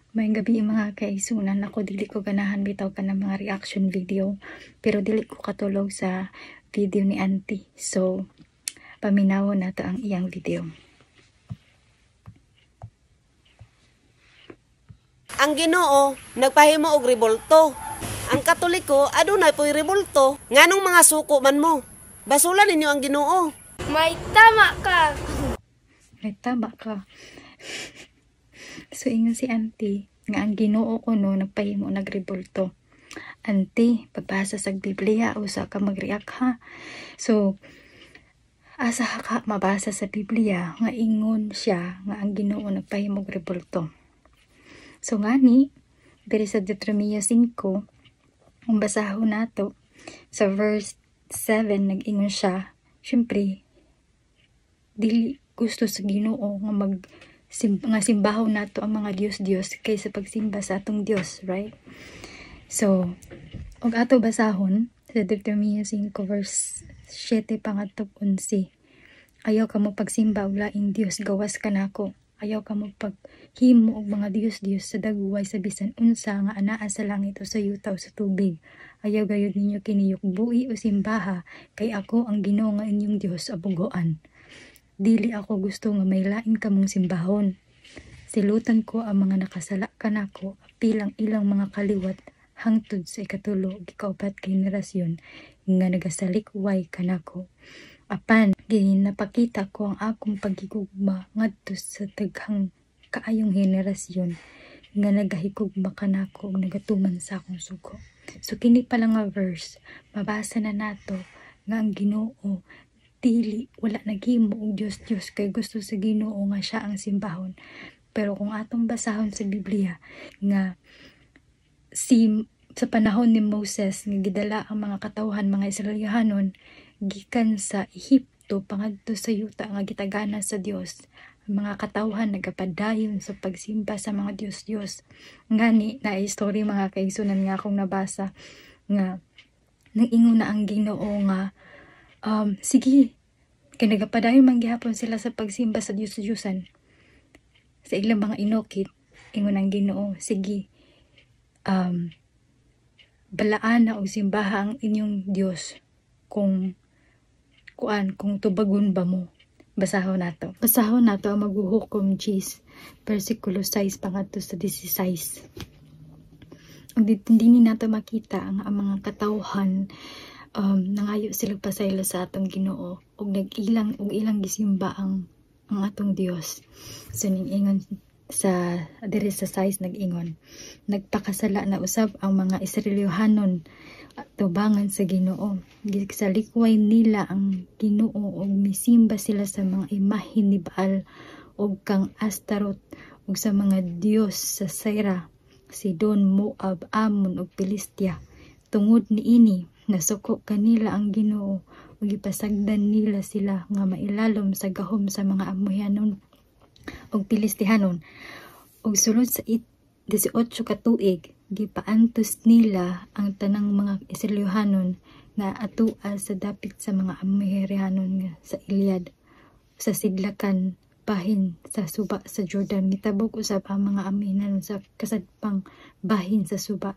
May gabi mga kaisunan, ako dili ko ganahan bitaw ka ng mga reaction video, pero dili ko katulog sa video ni auntie. So paminawon nato ang iyang video. Ang Ginoo nagpahimo og rebolto. Ang Katoliko adunay po'y rebolto. Nganong mga suko man mo? Basulan ninyo ang Ginoo. May tama ka. May tama ka. So ingon si auntie nga ang Ginoo ko no nagpahimo nagrebulto. Auntie, pagbasa sa Biblia usa ka mag-react ha. So asa ka mabasa sa Biblia nga ingon siya nga ang Ginoo nagpahimo rebulto. So ngani diri sa Deuteronomio 5 kung basahon nato sa verse 7 nag-ingon siya, syempre dili gusto sa Ginoo nga nga simbahon nato ang mga Dios kaysa pagsimba sa atong Dios, right? So og ato basahon sa Deuteronomio 5 verse 7 pangadtog 11, ayaw ka mo pagsimba og laing Dios, gawas ka nako. Ayaw ka mo paghimo og mga Dios sa dagway sa bisan unsa nga anaa sa langit o sa yuta o sa tubig. Ayaw gayud ninyo kiniyok buhi o simbaha, kay ako ang Ginoo nga inyong Dios abugoan. Dili ako gusto nga may lain kamong simbahon. Silutan ko ang mga nakasala kanako, pilang ilang mga kaliwat hangtod sa ikatulo gikaupat ka henerasyon nga nagasalikway kanako. Apan ginapakita ko ang akong pagigugma ngadto sa daghang kaayong henerasyon nga nagahigugma kanako ug nagatuman sa akong sugo. So kini pa lang nga verse mabasa na nato nga ang Ginoo dili wala naghimo og Dios kay gusto sa Ginoo nga siya ang simbahon. Pero kung atong basahon sa Biblia nga sa panahon ni Moses nga gidala ang mga katawhan mga Israelihanon gikan sa Ehipto pangadto sa yuta nga gitagana sa Dios, ang mga katawhan nagapadayon sa pagsimba sa mga Dios. Ngani na story mga kaigsunan nga akong nabasa nga nag-ingon na ang Ginoo nga sige kay nagapadayon man gihapon sila sa pagsimba sa Diyosan sa ilang mga inokit. Ingon ang Ginoo, sige balaan na og simbaha ang inyong Dios kung tubagon ba mo. Basahon nato ang maghuhukom Gs versikulo 6 pangadto sa 16. Ang hindi nato makita ang mga katawhan nangayo sila pasaylo sa atong Ginoo ug nag-ilang gisimba ang atong Dios. So ning-ingon sa diri sa 6 nag-ingon, nagpakasala na usab ang mga Israelihanon tubangan sa Ginoo. Gisalikway nila ang Ginoo ug misimba sila sa mga imahen ni Baal ug kang Astaroth ug sa mga Dios sa Sira, Sidon, Moab, Ammon ug Pilistia. Tungod niini nasuko kanila ang Ginoo ug ipasagdan nila sila nga mailalom sa gahom sa mga Amorehanon ug Pilistihanon. Ug sulod sa 18 ka tuig gipaantos nila ang tanang mga Israelihanon nga atua sa dapit sa mga Amorehanon nga sa Ilyad sa sidlakan bahin sa suba sa Jordan. Gitabok usab ang mga Amorehanon sa kasadpang bahin sa suba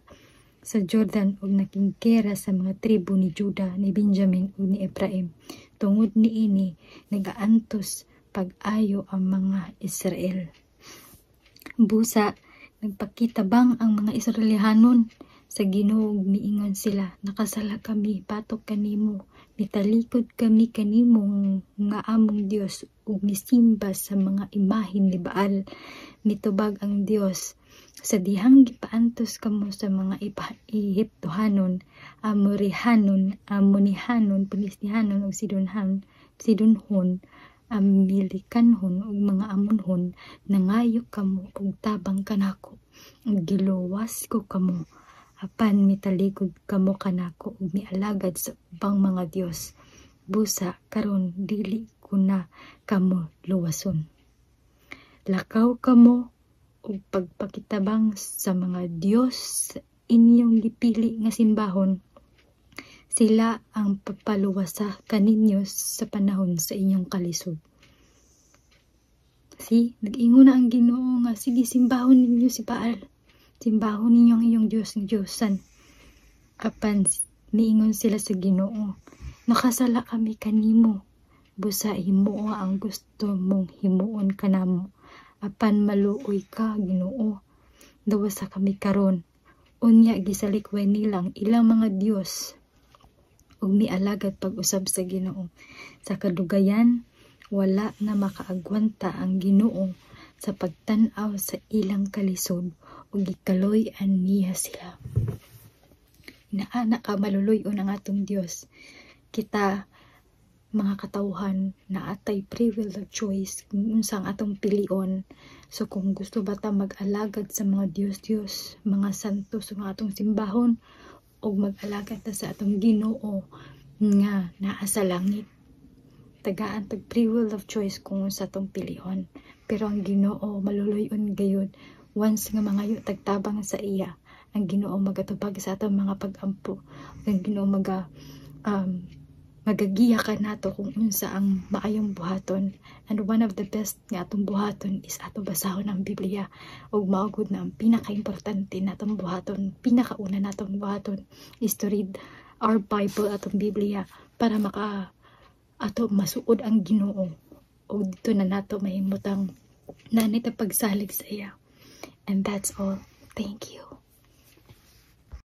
sa Jordan ug nakingkera sa mga tribo ni Juda, ni Benjamin ug ni Ephraim. Tungod niini nagaantos pag-ayo ang mga Israel. Busa nagpakita bang ang mga Israelihanon sa Ginoo ug miingon sila, nakasala kami batok kanimo, nitalikod kami kanimo nga among Dios ug misimba sa mga imahen ni Baal. Mitubag ang Dios sa dihang gipaantos kamo sa mga Ehiptohanon, Amorehanon, Ammonihanon, Pilistihanon ug Sidonhon, Amilikanhon ug mga Amonhon, nangayo kamo og tabang kanako ug giluwas ko kamo. Apan mitalikod kamo kanako ug mialagad sa ubang mga Dios. Busa karon dili ko na kamo luwason. Lakaw kamo ug pagpakitabang sa mga Dios inyong gipili nga simbahon. Sila ang pagpaluwasa kaninyo sa panahon sa inyong kalisod. See, nag-ingon na ang Ginoo nga, sige, simbahon ninyo si Baal. Simbahon ninyo ang iyong Diyos ng Diyosan. Apan, niingon sila sa Ginoo, nakasala kami kanimo. Busa himuo ang gusto mong himuon kanamo. Apan maluoy ka, Ginoo. Dawasa kami karon. Unya gisalikway nilang ilang mga Dios. Ug mialagad pag-usab sa Ginoo. Sa kadugayan, wala na makaagwanta ang Ginoo sa pagtan-aw sa ilang kalisod ug gikaloy-an niya sila. Inaana ka maluluyon ang atong Dios. Kita mga katawhan na atay free will of choice kung unsang atong pilion. So kung gusto ba ta mag-alagad sa mga Dios, mga santo sa mga atong simbahon, o mag-alagad ta sa atong Ginoo nga naa sa langit, tagaan tag free will of choice kung sa atong pilion. Pero ang Ginoo maluluyon gayud once nga mangayo tagtabang sa iya. Ang Ginoo magatubag sa atong mga pag-ampo. Ang Ginoo magagiya ka nato kung unsa ang maayong buhaton. And one of the best nga atong buhaton is ato basahon ang Biblia. Ug maugod na ang pinaka-importante natong buhaton, pinakauna natong buhaton is to read our Bible, atong Biblia, para ato masuod ang Ginoo. O dito na nato mahimutang nanay ta pagsalig sa iya. And that's all. Thank you.